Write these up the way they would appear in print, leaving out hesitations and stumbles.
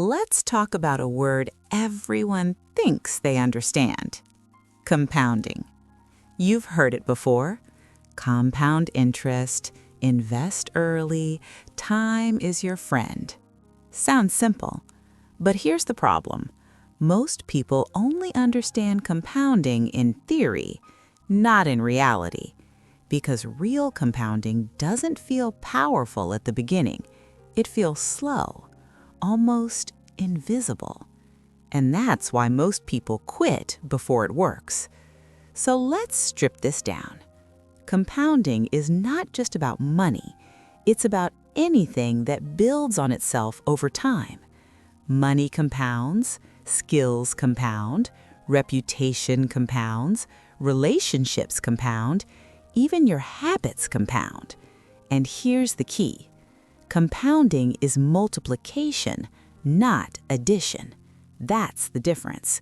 let's talk about a word everyone thinks they understand: compounding. You've heard it before: compound interest, invest early, time is your friend. Sounds simple, but here's the problem. Most people only understand compounding in theory, not in reality, because real compounding doesn't feel powerful at the beginning. It feels slow, almost invisible. And that's why most people quit before it works. So let's strip this down. Compounding is not just about money. It's about anything that builds on itself over time. Money compounds, skills compound, reputation compounds, relationships compound, even your habits compound. And here's the key. Compounding is multiplication, not addition. That's the difference.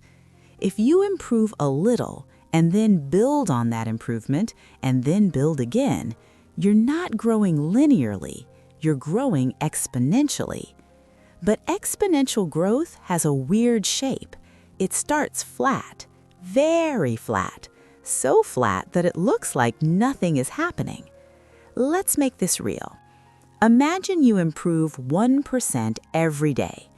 If you improve a little and then build on that improvement and then build again, you're not growing linearly, you're growing exponentially. But exponential growth has a weird shape. It starts flat, very flat, so flat that it looks like nothing is happening. Let's make this real. Imagine you improve 1% every day.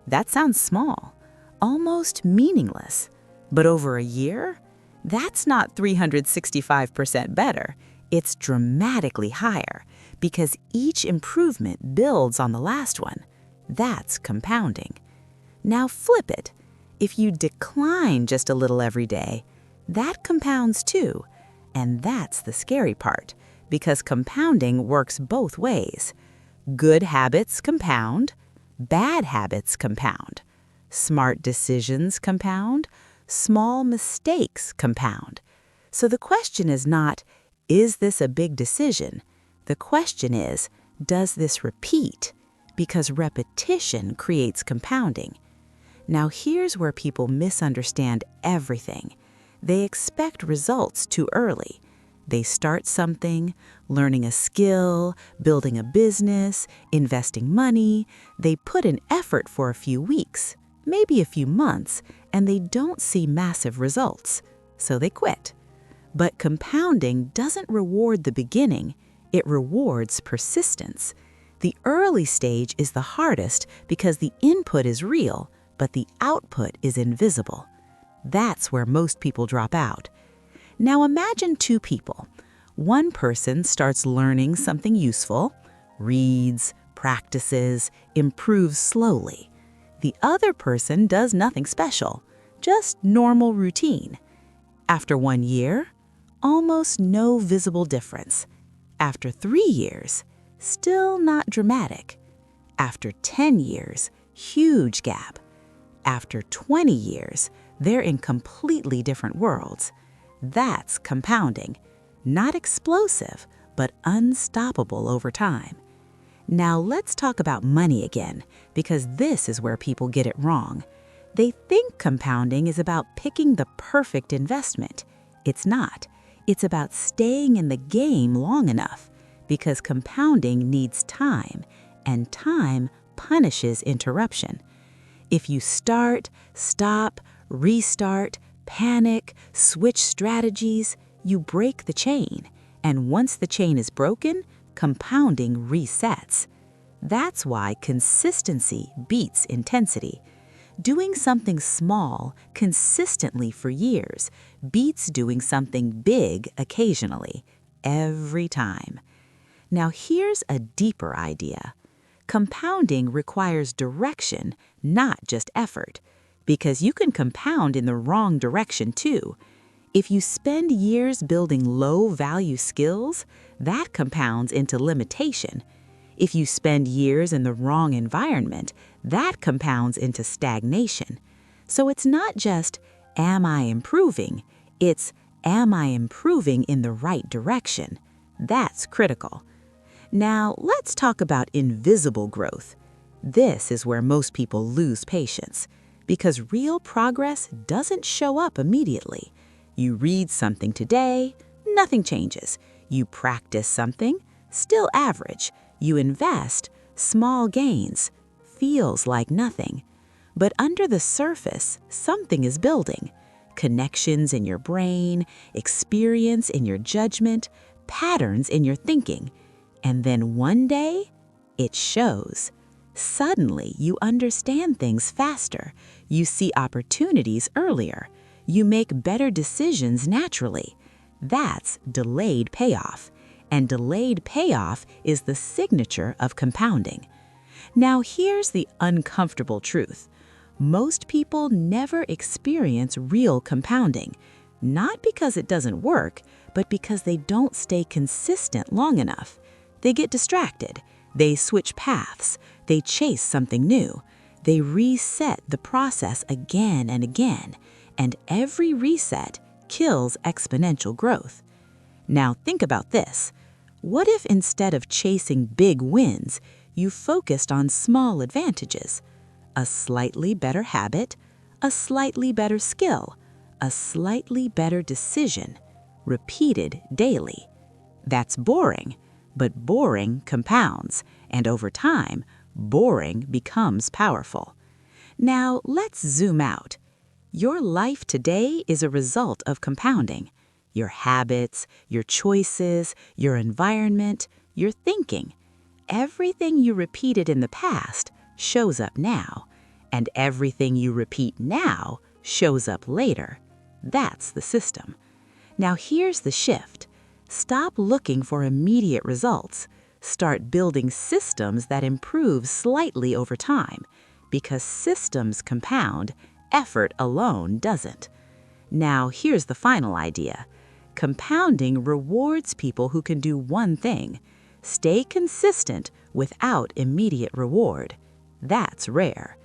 That sounds small, almost meaningless. But over a year, that's not 365% better. It's dramatically higher because each improvement builds on the last one. That's compounding. Now flip it. If you decline just a little every day, that compounds too. And that's the scary part, because compounding works both ways. Good habits compound, bad habits compound. Smart decisions compound, small mistakes compound. So the question is not, is this a big decision? The question is, does this repeat? Because repetition creates compounding. Now here's where people misunderstand everything. They expect results too early. They start something, learning a skill, building a business, investing money. They put in effort for a few weeks, maybe a few months, and they don't see massive results, so they quit. But compounding doesn't reward the beginning, it rewards persistence. The early stage is the hardest because the input is real, but the output is invisible. That's where most people drop out. Now imagine two people. One person starts learning something useful, reads, practices, improves slowly. The other person does nothing special, just normal routine. After 1 year, almost no visible difference. After 3 years, still not dramatic. After 10 years, huge gap. After 20 years, they're in completely different worlds. That's compounding, not explosive, but unstoppable over time. Now let's talk about money again, because this is where people get it wrong. They think compounding is about picking the perfect investment. It's not. It's about staying in the game long enough, because compounding needs time, and time punishes interruption. If you start, stop, restart, panic, switch strategies, you break the chain. And once the chain is broken, compounding resets. That's why consistency beats intensity. Doing something small consistently for years beats doing something big occasionally, every time. Now here's a deeper idea. Compounding requires direction, not just effort, because you can compound in the wrong direction too. If you spend years building low-value skills, that compounds into limitation. If you spend years in the wrong environment, that compounds into stagnation. So it's not just, am I improving? It's, am I improving in the right direction? That's critical. Now, let's talk about invisible growth. This is where most people lose patience, because real progress doesn't show up immediately. You read something today, nothing changes. You practice something, still average. You invest, small gains. feels like nothing. But under the surface, something is building. Connections in your brain, experience in your judgment, patterns in your thinking. And then one day, it shows. Suddenly, you understand things faster. You see opportunities earlier. You make better decisions naturally. That's delayed payoff. And delayed payoff is the signature of compounding. Now, here's the uncomfortable truth. Most people never experience real compounding, not because it doesn't work, but because they don't stay consistent long enough. They get distracted. They switch paths. They chase something new. They reset the process again and again, and every reset kills exponential growth. Now think about this. What if instead of chasing big wins, you focused on small advantages? A slightly better habit, a slightly better skill, a slightly better decision, repeated daily. That's boring, but boring compounds, and over time, boring becomes powerful. Now, let's zoom out. Your life today is a result of compounding. Your habits, your choices, your environment, your thinking. Everything you repeated in the past shows up now, and everything you repeat now shows up later. That's the system. Now here's the shift. Stop looking for immediate results. Start building systems that improve slightly over time, because systems compound, effort alone doesn't. Now here's the final idea. Compounding rewards people who can do one thing: stay consistent without immediate reward. That's rare.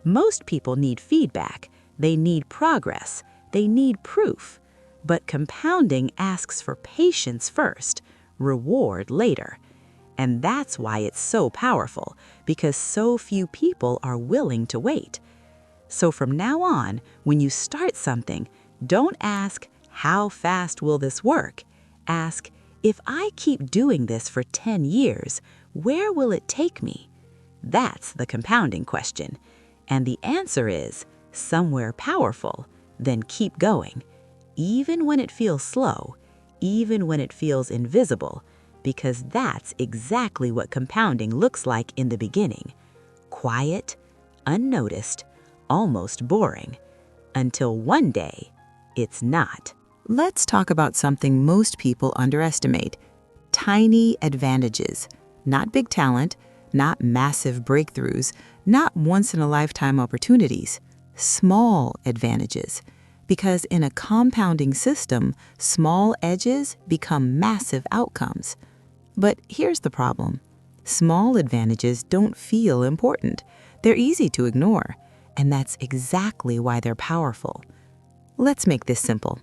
Most people need feedback, they need progress, they need proof. But compounding asks for patience first, reward later. And that's why it's so powerful, because so few people are willing to wait. So from now on, when you start something, don't ask, how fast will this work? Ask, if I keep doing this for 10 years, where will it take me? That's the compounding question. And the answer is, somewhere powerful. Then keep going. Even when it feels slow, even when it feels invisible, because that's exactly what compounding looks like in the beginning. Quiet, unnoticed, almost boring, until one day, it's not. Let's talk about something most people underestimate: tiny advantages. Not big talent, not massive breakthroughs, not once-in-a-lifetime opportunities. Small advantages. Because in a compounding system, small edges become massive outcomes. But here's the problem. Small advantages don't feel important. They're easy to ignore, and that's exactly why they're powerful. Let's make this simple.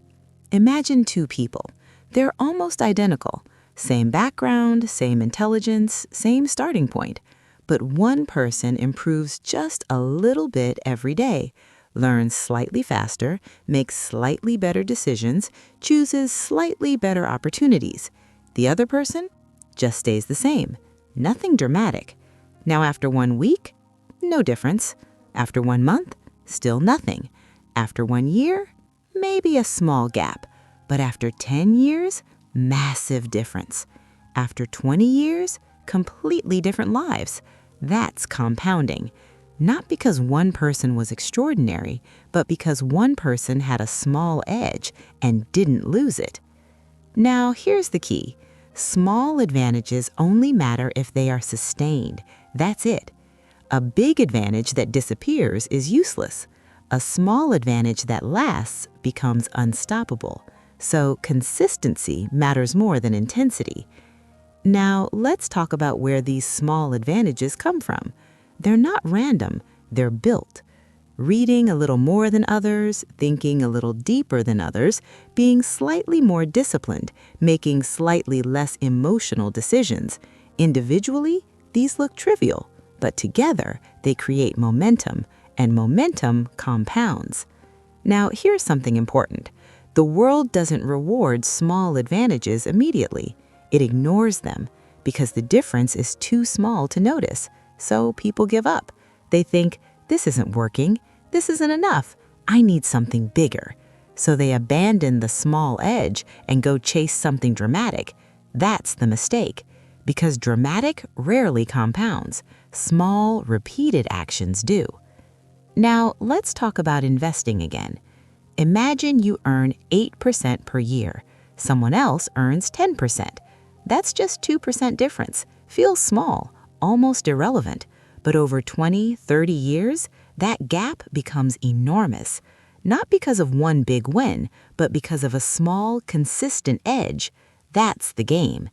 Imagine two people. They're almost identical. Same background, same intelligence, same starting point. But one person improves just a little bit every day, learns slightly faster, makes slightly better decisions, chooses slightly better opportunities. The other person just stays the same. Nothing dramatic. Now after 1 week, no difference. After 1 month, still nothing. After 1 year, maybe a small gap. But after 10 years, massive difference. After 20 years, completely different lives. That's compounding. Not because one person was extraordinary, but because one person had a small edge and didn't lose it. Now, here's the key. Small advantages only matter if they are sustained. That's it. A big advantage that disappears is useless. A small advantage that lasts becomes unstoppable. So consistency matters more than intensity. Now, let's talk about where these small advantages come from. They're not random, they're built. Reading a little more than others, thinking a little deeper than others, being slightly more disciplined, making slightly less emotional decisions. Individually, these look trivial, but together they create momentum, and momentum compounds. Now, here's something important. The world doesn't reward small advantages immediately. It ignores them because the difference is too small to notice, so people give up. They think, this isn't working, this isn't enough, I need something bigger. So they abandon the small edge and go chase something dramatic. That's the mistake, because dramatic rarely compounds. Small, repeated actions do. Now, let's talk about investing again. Imagine you earn 8% per year. Someone else earns 10%. That's just 2% difference. Feels small, almost irrelevant. But over 20, 30 years, that gap becomes enormous. Not because of one big win, but because of a small, consistent edge. That's the game.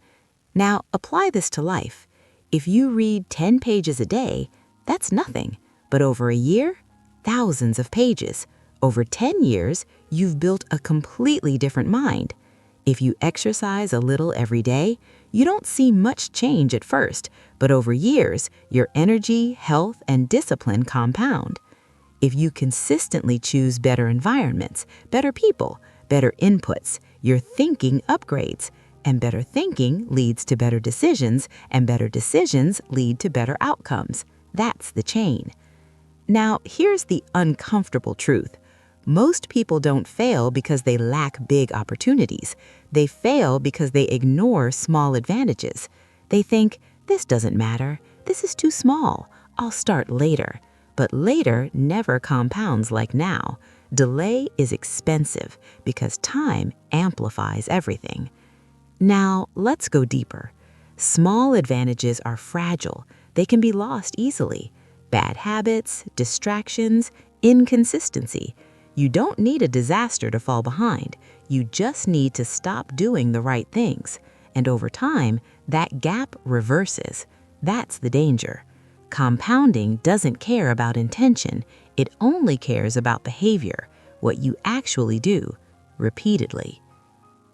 Now, apply this to life. If you read 10 pages a day, that's nothing. But over a year, thousands of pages. Over 10 years, you've built a completely different mind. If you exercise a little every day, you don't see much change at first, but over years, your energy, health, and discipline compound. If you consistently choose better environments, better people, better inputs, your thinking upgrades, and better thinking leads to better decisions, and better decisions lead to better outcomes. That's the chain. Now, here's the uncomfortable truth. Most people don't fail because they lack big opportunities. They fail because they ignore small advantages. They think, this doesn't matter, this is too small, I'll start later. But later never compounds like now. Delay is expensive because time amplifies everything. Now, let's go deeper. Small advantages are fragile. They can be lost easily. Bad habits, distractions, inconsistency. You don't need a disaster to fall behind. You just need to stop doing the right things. And over time, that gap reverses. That's the danger. Compounding doesn't care about intention. It only cares about behavior, what you actually do, repeatedly.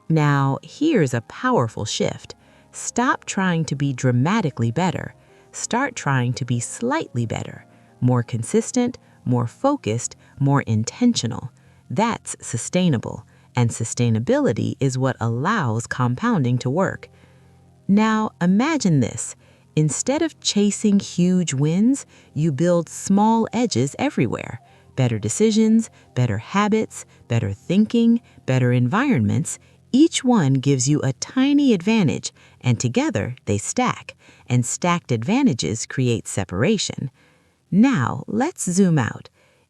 Now, here's a powerful shift. Stop trying to be dramatically better. Start trying to be slightly better, more consistent, more focused, more intentional. That's sustainable, and sustainability is what allows compounding to work. Now, imagine this. Instead of chasing huge wins, you build small edges everywhere. Better decisions, better habits, better thinking, better environments. Each one gives you a tiny advantage, and together they stack, and stacked advantages create separation. Now, let's zoom out.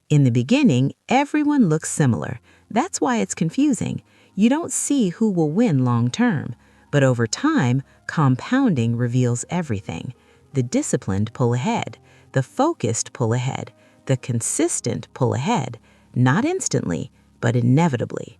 In the beginning, everyone looks similar. That's why it's confusing. You don't see who will win long term. But over time, compounding reveals everything. The disciplined pull ahead. The focused pull ahead. The consistent pull ahead. Not instantly, but inevitably.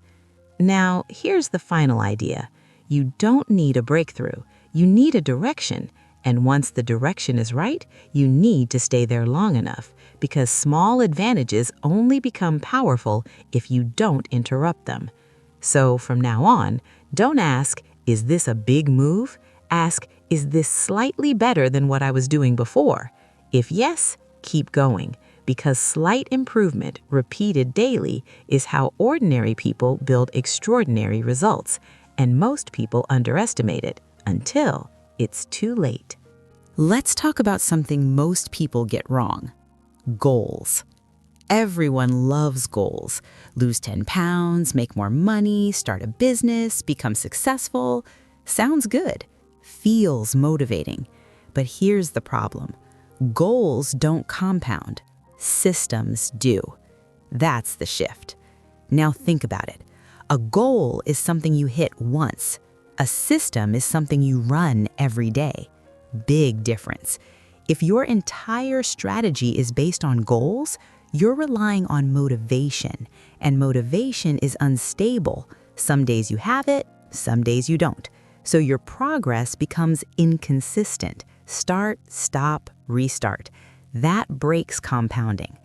Now, here's the final idea. You don't need a breakthrough. You need a direction. And once the direction is right, you need to stay there long enough, because small advantages only become powerful if you don't interrupt them. So from now on, don't ask, is this a big move? Ask, is this slightly better than what I was doing before? If yes, keep going, because slight improvement repeated daily is how ordinary people build extraordinary results, and most people underestimate it until it's too late. Let's talk about something most people get wrong: goals. Everyone loves goals. Lose 10 pounds, make more money, start a business, become successful. Sounds good. Feels motivating. But here's the problem. Goals don't compound. Systems do. That's the shift. Now think about it. A goal is something you hit once. A system is something you run every day. Big difference. If your entire strategy is based on goals, you're relying on motivation, and motivation is unstable. Some days you have it, some days you don't. So your progress becomes inconsistent. Start, stop, restart. That breaks compounding.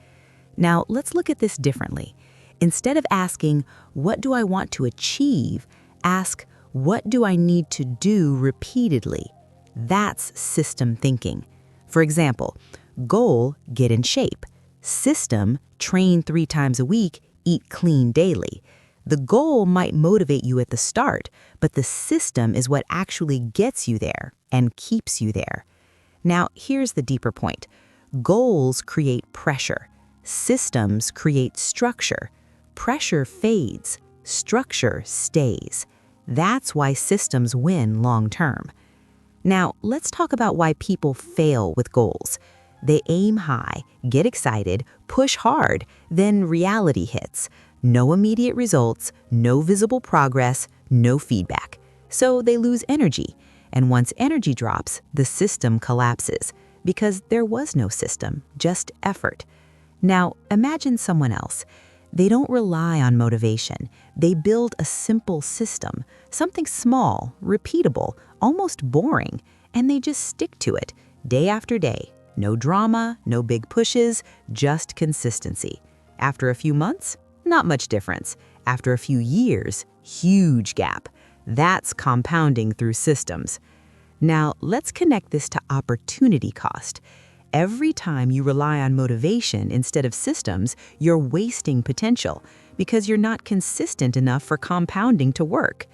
Now, let's look at this differently. Instead of asking, what do I want to achieve? Ask, what do I need to do repeatedly? That's system thinking. For example, goal, get in shape. System, train 3 times a week, eat clean daily. The goal might motivate you at the start, but the system is what actually gets you there and keeps you there. Now, here's the deeper point. Goals create pressure. Systems create structure. Pressure fades. Structure stays. That's why systems win long term. Now, let's talk about why people fail with goals. They aim high, get excited, push hard, then reality hits. No immediate results, no visible progress, no feedback. So they lose energy. And once energy drops, the system collapses because there was no system, just effort. Now, imagine someone else. They don't rely on motivation. They build a simple system, something small, repeatable, almost boring, and they just stick to it day after day. No drama, no big pushes, just consistency. After a few months, not much difference. After a few years, huge gap. That's compounding through systems. Now, let's connect this to opportunity cost. Every time you rely on motivation instead of systems, you're wasting potential because you're not consistent enough for compounding to work.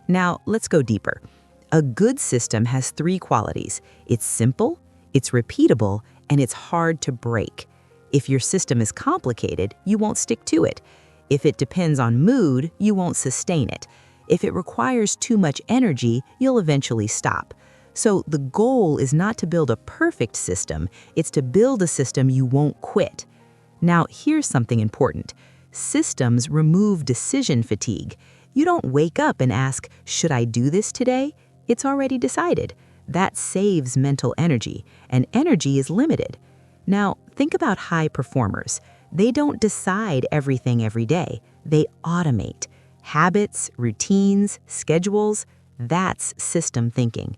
Now, let's go deeper. A good system has 3 qualities. It's simple, it's repeatable, and it's hard to break. If your system is complicated, you won't stick to it. If it depends on mood, you won't sustain it. If it requires too much energy, you'll eventually stop. So the goal is not to build a perfect system, it's to build a system you won't quit. Now, here's something important. Systems remove decision fatigue. You don't wake up and ask, should I do this today? It's already decided. That saves mental energy, and energy is limited. Now, think about high performers. They don't decide everything every day. They automate. Habits, routines, schedules, that's system thinking.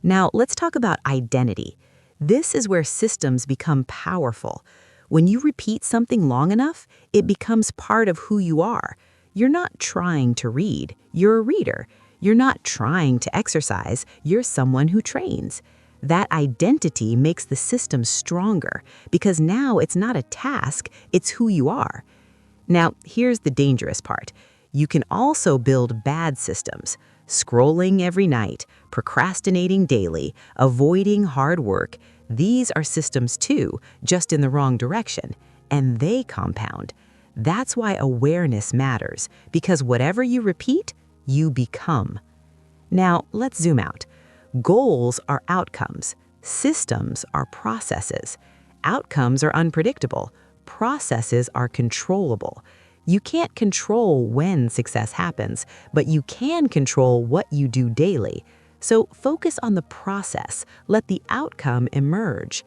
Now, let's talk about identity. This is where systems become powerful. When you repeat something long enough, it becomes part of who you are. You're not trying to read, you're a reader. You're not trying to exercise, you're someone who trains. That identity makes the system stronger because now it's not a task, it's who you are. Now, here's the dangerous part. You can also build bad systems. Scrolling every night, procrastinating daily, avoiding hard work. These are systems too, just in the wrong direction, and they compound. That's why awareness matters, because whatever you repeat, you become. Now, let's zoom out. Goals are outcomes. Systems are processes. Outcomes are unpredictable. Processes are controllable. You can't control when success happens, but you can control what you do daily. So focus on the process. Let the outcome emerge.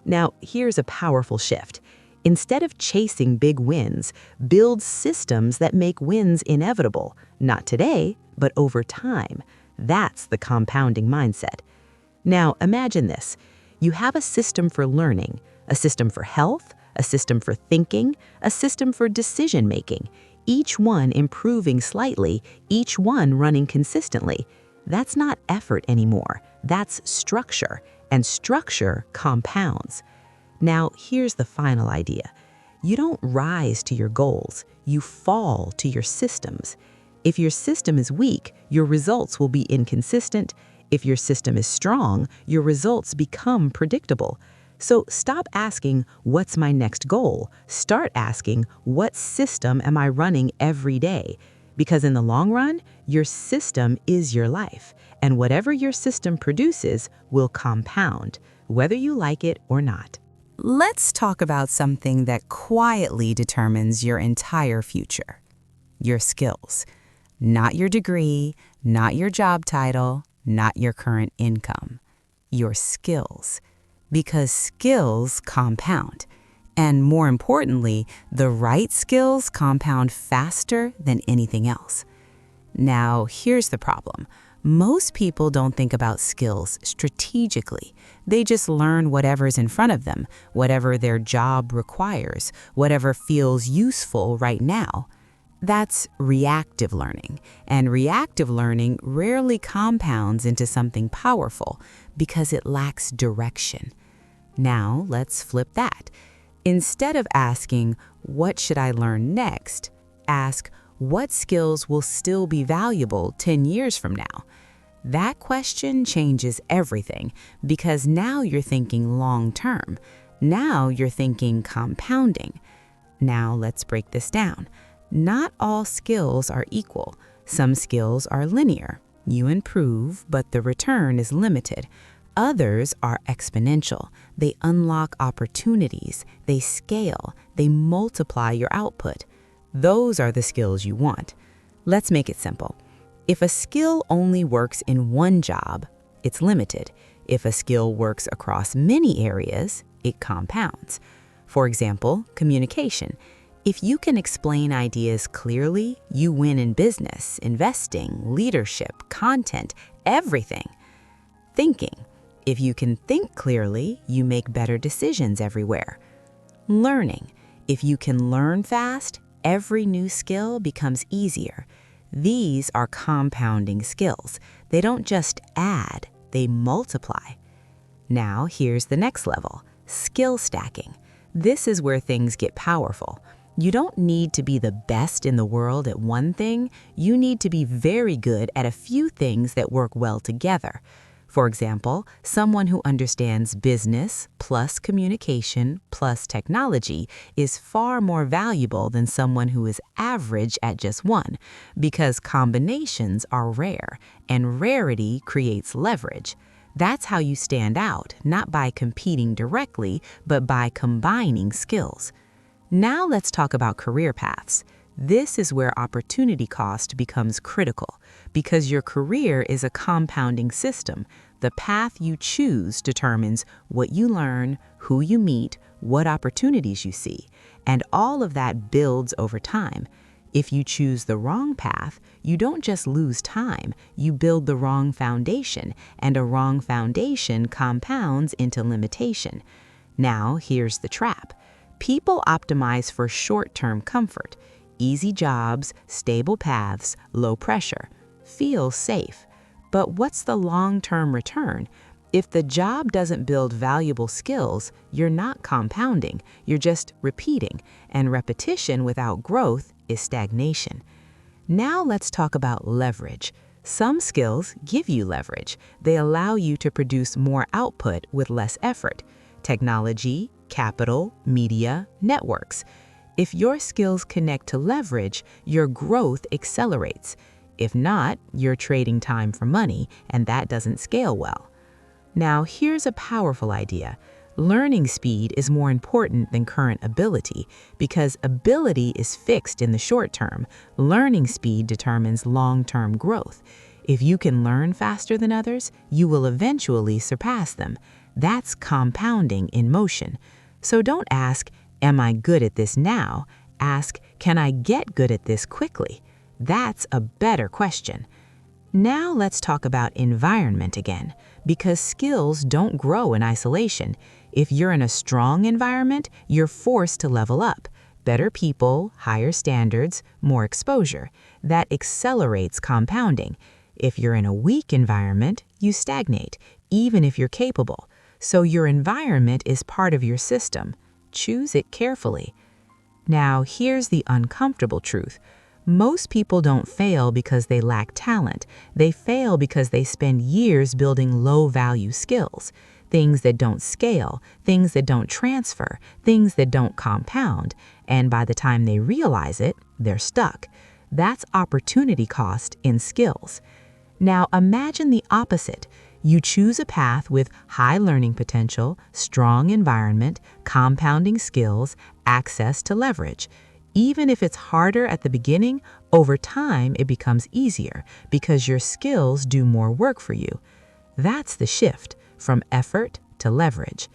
Now, here's a powerful shift. Instead of chasing big wins, build systems that make wins inevitable. Not today, but over time. That's the compounding mindset. Now, imagine this. You have a system for learning, a system for health, a system for thinking, a system for decision-making, each one improving slightly, each one running consistently. That's not effort anymore. That's structure, and structure compounds. Now, here's the final idea. You don't rise to your goals, you fall to your systems. If your system is weak, your results will be inconsistent. If your system is strong, your results become predictable. So stop asking, what's my next goal? Start asking, what system am I running every day? Because in the long run, your system is your life, and whatever your system produces will compound, whether you like it or not. Let's talk about something that quietly determines your entire future. Your skills. Not your degree, not your job title, not your current income. Your skills. Because skills compound. And more importantly, the right skills compound faster than anything else. Now, here's the problem. Most people don't think about skills strategically. They just learn whatever's in front of them, whatever their job requires, whatever feels useful right now. That's reactive learning, and reactive learning rarely compounds into something powerful because it lacks direction. Now, let's flip that. Instead of asking, what should I learn next? Ask, what skills will still be valuable 10 years from now? That question changes everything because now you're thinking long term. Now you're thinking compounding. Now let's break this down. Not all skills are equal. Some skills are linear. You improve, but the return is limited. Others are exponential. They unlock opportunities, they scale, they multiply your output. Those are the skills you want. Let's make it simple. If a skill only works in one job, it's limited. If a skill works across many areas, it compounds. For example, communication. If you can explain ideas clearly, you win in business, investing, leadership, content, everything. Thinking. If you can think clearly, you make better decisions everywhere. Learning. If you can learn fast, every new skill becomes easier. These are compounding skills. They don't just add, they multiply. Now, here's the next level, skill stacking. This is where things get powerful. You don't need to be the best in the world at one thing. You need to be very good at a few things that work well together. For example, someone who understands business plus communication plus technology is far more valuable than someone who is average at just one, because combinations are rare, and rarity creates leverage. That's how you stand out, not by competing directly, but by combining skills. Now let's talk about career paths. This is where opportunity cost becomes critical, because your career is a compounding system. The path you choose determines what you learn, who you meet, what opportunities you see, and all of that builds over time. If you choose the wrong path, you don't just lose time, you build the wrong foundation, and a wrong foundation compounds into limitation. Now, here's the trap. People optimize for short-term comfort. Easy jobs, stable paths, low pressure. Feel safe. But what's the long-term return? If the job doesn't build valuable skills, you're not compounding, you're just repeating, and repetition without growth is stagnation. Now let's talk about leverage. Some skills give you leverage. They allow you to produce more output with less effort. Technology, capital, media, networks. If your skills connect to leverage, your growth accelerates. If not, you're trading time for money, and that doesn't scale well. Now, here's a powerful idea. Learning speed is more important than current ability, because ability is fixed in the short term. Learning speed determines long-term growth. If you can learn faster than others, you will eventually surpass them. That's compounding in motion. So don't ask, am I good at this now? Ask, can I get good at this quickly? That's a better question. Now let's talk about environment again, because skills don't grow in isolation. If you're in a strong environment, you're forced to level up. Better people, higher standards, more exposure. That accelerates compounding. If you're in a weak environment, you stagnate, even if you're capable. So your environment is part of your system. Choose it carefully. Now, here's the uncomfortable truth. Most people don't fail because they lack talent. They fail because they spend years building low-value skills, things that don't scale, things that don't transfer, things that don't compound, and by the time they realize it, they're stuck. That's opportunity cost in skills. Now, imagine the opposite. You choose a path with high learning potential, strong environment, compounding skills, access to leverage. Even if it's harder at the beginning, over time it becomes easier because your skills do more work for you. That's the shift from effort to leverage.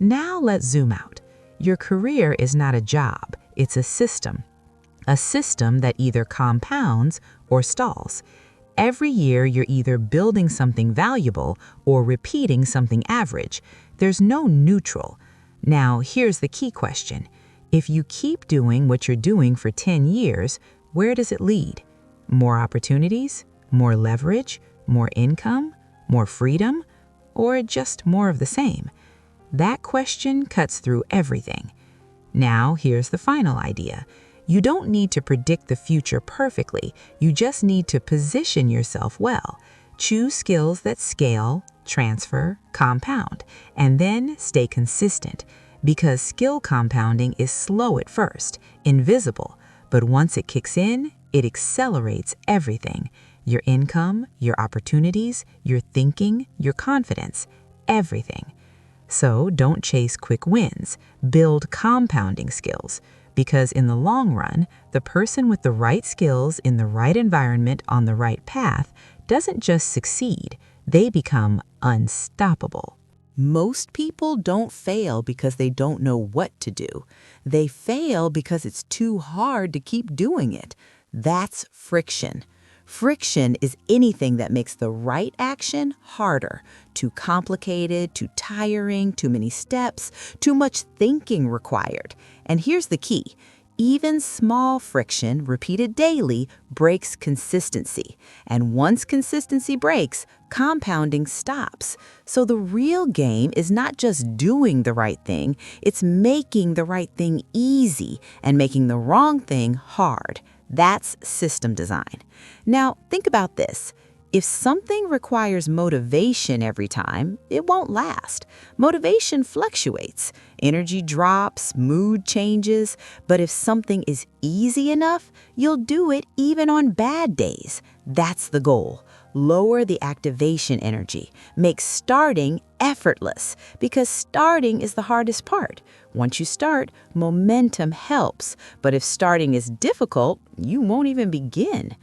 Now let's zoom out. Your career is not a job, it's a system that either compounds or stalls. Every year you're either building something valuable or repeating something average. There's no neutral. Now here's the key question. If you keep doing what you're doing for 10 years, where does it lead? More opportunities? More leverage? More income? More freedom? Or just more of the same? That question cuts through everything. Now, here's the final idea. You don't need to predict the future perfectly. You just need to position yourself well. Choose skills that scale, transfer, compound, and then stay consistent. because skill compounding is slow at first, invisible, but once it kicks in, it accelerates everything. Your income, your opportunities, your thinking, your confidence, everything. So don't chase quick wins, build compounding skills, because in the long run, the person with the right skills in the right environment on the right path doesn't just succeed, they become unstoppable. Most people don't fail because they don't know what to do. They fail because it's too hard to keep doing it. That's friction. Friction is anything that makes the right action harder, too complicated, too tiring, too many steps, too much thinking required. And here's the key. Even small friction repeated daily breaks consistency. And once consistency breaks, compounding stops. So the real game is not just doing the right thing, it's making the right thing easy and making the wrong thing hard. That's system design. Now, think about this. If something requires motivation every time, it won't last. Motivation fluctuates. Energy drops, mood changes. But if something is easy enough, you'll do it even on bad days. That's the goal. Lower the activation energy. Make starting effortless, because starting is the hardest part. Once you start, momentum helps. But if starting is difficult, you won't even begin.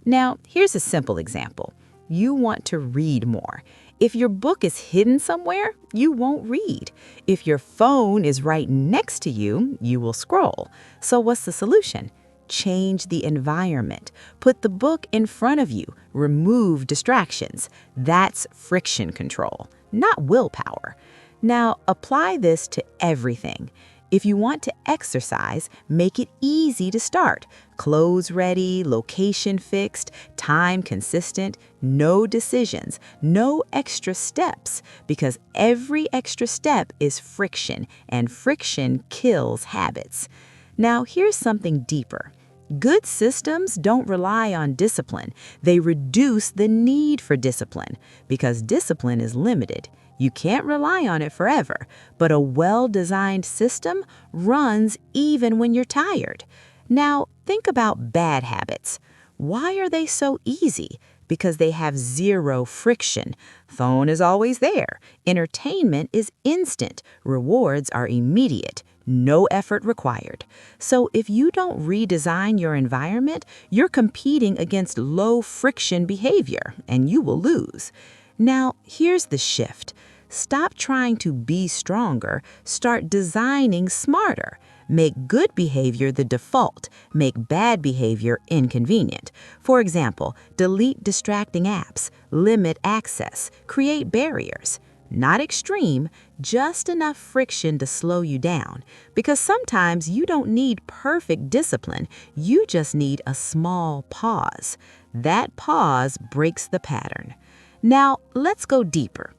Now, here's a simple example. You want to read more. If your book is hidden somewhere, you won't read. If your phone is right next to you, you will scroll. So what's the solution? Change the environment. Put the book in front of you. Remove distractions. That's friction control, not willpower. Now, apply this to everything. If you want to exercise, make it easy to start. Clothes ready, location fixed, time consistent, no decisions, no extra steps, because every extra step is friction, and friction kills habits. Now, here's something deeper. Good systems don't rely on discipline. They reduce the need for discipline, because discipline is limited. You can't rely on it forever, but a well-designed system runs even when you're tired. Now, think about bad habits. Why are they so easy? Because they have zero friction. Phone is always there. Entertainment is instant. Rewards are immediate. No effort required. So if you don't redesign your environment, you're competing against low-friction behavior, and you will lose. Now, here's the shift. Stop trying to be stronger. Start designing smarter. Make good behavior the default. Make bad behavior inconvenient. For example, delete distracting apps, limit access, create barriers. Not extreme, just enough friction to slow you down. Because sometimes you don't need perfect discipline, you just need a small pause. That pause breaks the pattern. Now, let's go deeper.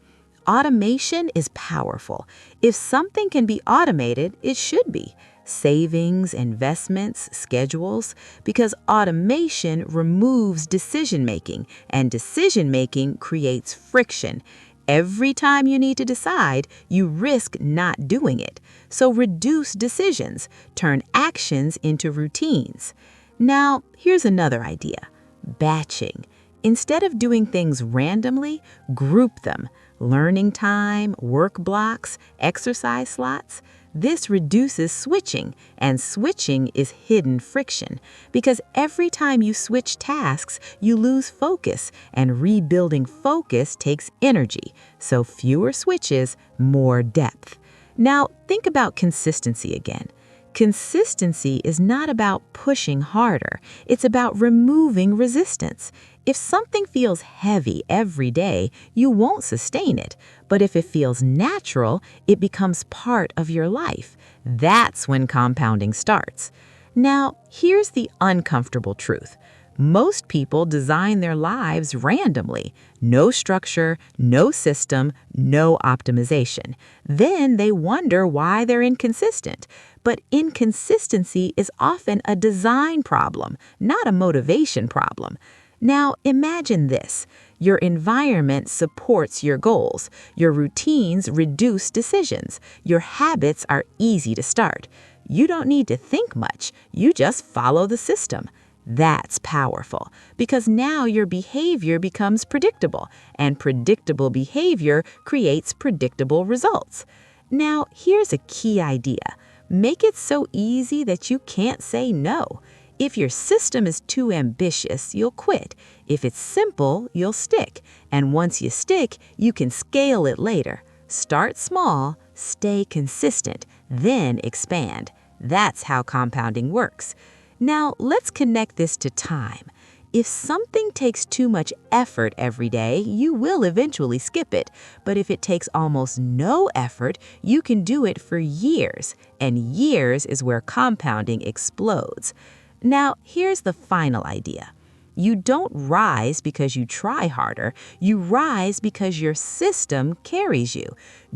Automation is powerful. If something can be automated, it should be. Savings, investments, schedules, because automation removes decision-making, and decision-making creates friction. Every time you need to decide, you risk not doing it. So reduce decisions, turn actions into routines. Now, here's another idea. Batching. Instead of doing things randomly, group them. Learning time, work blocks, exercise slots. This reduces switching, and switching is hidden friction, because every time you switch tasks, you lose focus, and rebuilding focus takes energy. So fewer switches, more depth. Now, think about consistency again. Consistency is not about pushing harder. It's about removing resistance. If something feels heavy every day, you won't sustain it. But if it feels natural, it becomes part of your life. That's when compounding starts. Now, here's the uncomfortable truth. Most people design their lives randomly. No structure, no system, no optimization. Then they wonder why they're inconsistent. But inconsistency is often a design problem, not a motivation problem. Now, imagine this. Your environment supports your goals. Your routines reduce decisions. Your habits are easy to start. You don't need to think much. You just follow the system. That's powerful because now your behavior becomes predictable, and predictable behavior creates predictable results. Now, here's a key idea. Make it so easy that you can't say no. If your system is too ambitious, you'll quit. If it's simple, you'll stick. And once you stick, you can scale it later. Start small, stay consistent, then expand. That's how compounding works. Now, let's connect this to time. If something takes too much effort every day, you will eventually skip it. But if it takes almost no effort, you can do it for years. And years is where compounding explodes. Now, here's the final idea. You don't rise because you try harder. You rise because your system carries you.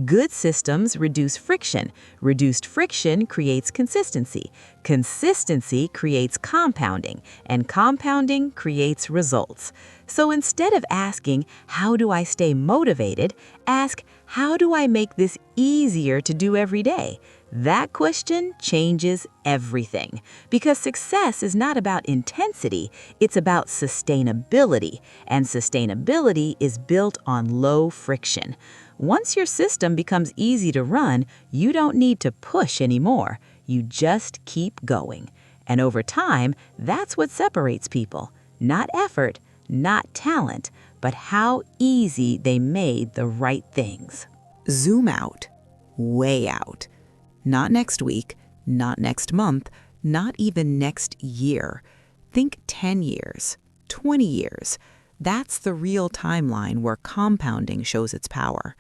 Good systems reduce friction. Reduced friction creates consistency. Consistency creates compounding, and compounding creates results. So instead of asking, how do I stay motivated, ask, how do I make this easier to do every day? That question changes everything because success is not about intensity, it's about sustainability, and sustainability is built on low friction. Once your system becomes easy to run, you don't need to push anymore. You just keep going. And over time, that's what separates people. Not effort, not talent, but how easy they made the right things. Zoom out, way out. Not next week, not next month, not even next year. Think 10 years, 20 years. That's the real timeline where compounding shows its power.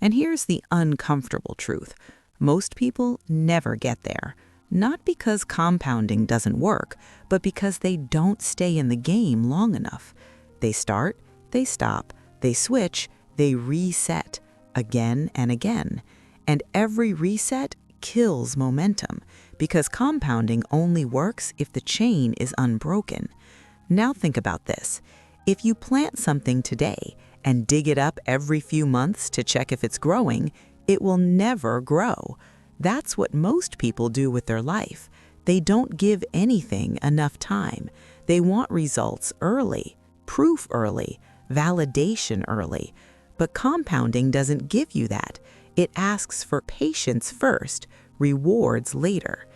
And here's the uncomfortable truth. Most people never get there. Not because compounding doesn't work, but because they don't stay in the game long enough. They start, they stop, they switch, they reset again and again. And every reset kills momentum because compounding only works if the chain is unbroken. Now think about this. If you plant something today and dig it up every few months to check if it's growing, it will never grow. That's what most people do with their life. They don't give anything enough time. They want results early, proof early, validation early. But compounding doesn't give you that. It asks for patience first, rewards later.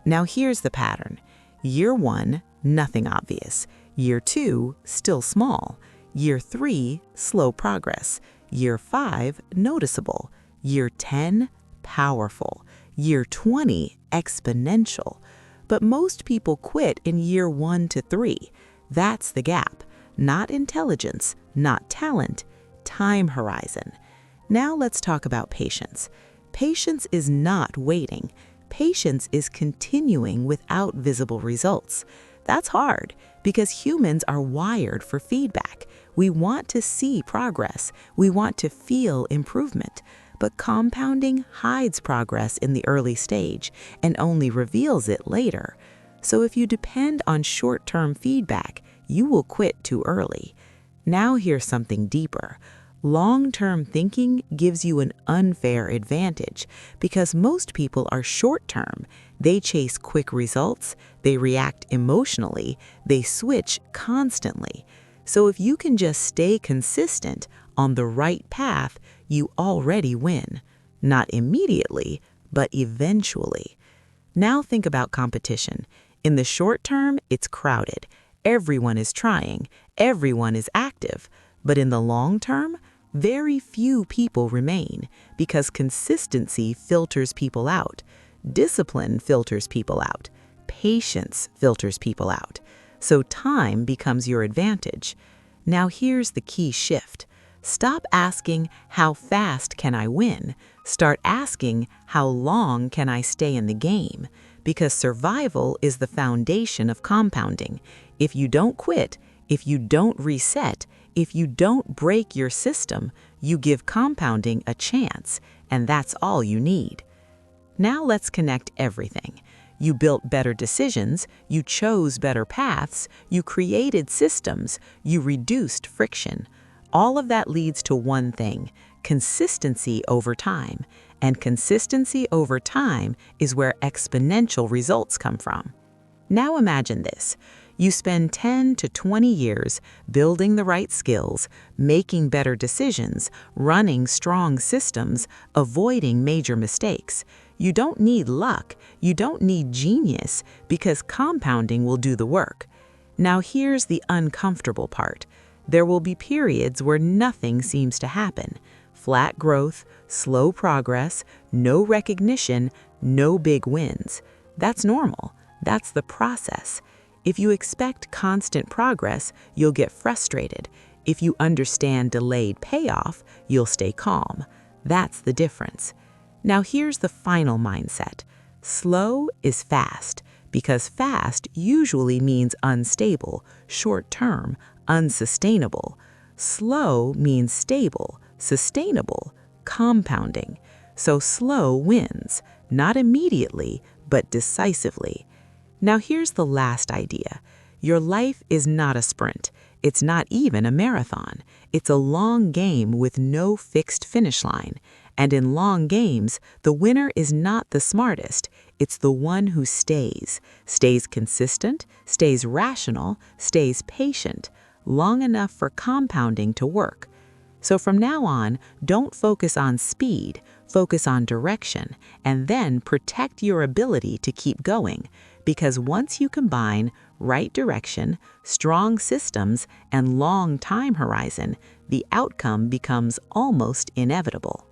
Now here's the pattern. Year 1, nothing obvious. Year 2, still small. Year 3, slow progress. Year 5, noticeable. Year 10, powerful. Year 20, exponential. But most people quit in year 1 to 3. That's the gap. Not intelligence, not talent, time horizon. Now let's talk about patience. Patience is not waiting. Patience is continuing without visible results. That's hard because humans are wired for feedback. We want to see progress. We want to feel improvement. But compounding hides progress in the early stage and only reveals it later. So if you depend on short-term feedback, you will quit too early. Now here's something deeper. Long-term thinking gives you an unfair advantage because most people are short-term. They chase quick results, they react emotionally, they switch constantly. So if you can just stay consistent on the right path, you already win. Not immediately, but eventually. Now think about competition. In the short term, it's crowded. Everyone is trying, everyone is active. But in the long term, very few people remain because consistency filters people out. Discipline filters people out. Patience filters people out. So time becomes your advantage. Now here's the key shift. Stop asking, how fast can I win? Start asking, how long can I stay in the game? Because survival is the foundation of compounding. If you don't quit, if you don't reset, if you don't break your system, you give compounding a chance, and that's all you need. Now let's connect everything. You built better decisions, you chose better paths, you created systems, you reduced friction. All of that leads to one thing: consistency over time. And consistency over time is where exponential results come from. Now imagine this. You spend 10 to 20 years building the right skills, making better decisions, running strong systems, avoiding major mistakes. You don't need luck, you don't need genius, because compounding will do the work. Now here's the uncomfortable part. There will be periods where nothing seems to happen. Flat growth, slow progress, no recognition, no big wins. That's normal. That's the process. If you expect constant progress, you'll get frustrated. If you understand delayed payoff, you'll stay calm. That's the difference. Now here's the final mindset. Slow is fast, because fast usually means unstable, short-term, unsustainable. Slow means stable, sustainable, compounding. So slow wins, not immediately, but decisively. Now here's the last idea. Your life is not a sprint. It's not even a marathon. It's a long game with no fixed finish line. And in long games, the winner is not the smartest. It's the one who stays consistent, stays rational, stays patient, long enough for compounding to work. So from now on, don't focus on speed, focus on direction, and then protect your ability to keep going. Because once you combine right direction, strong systems, and long time horizon, the outcome becomes almost inevitable.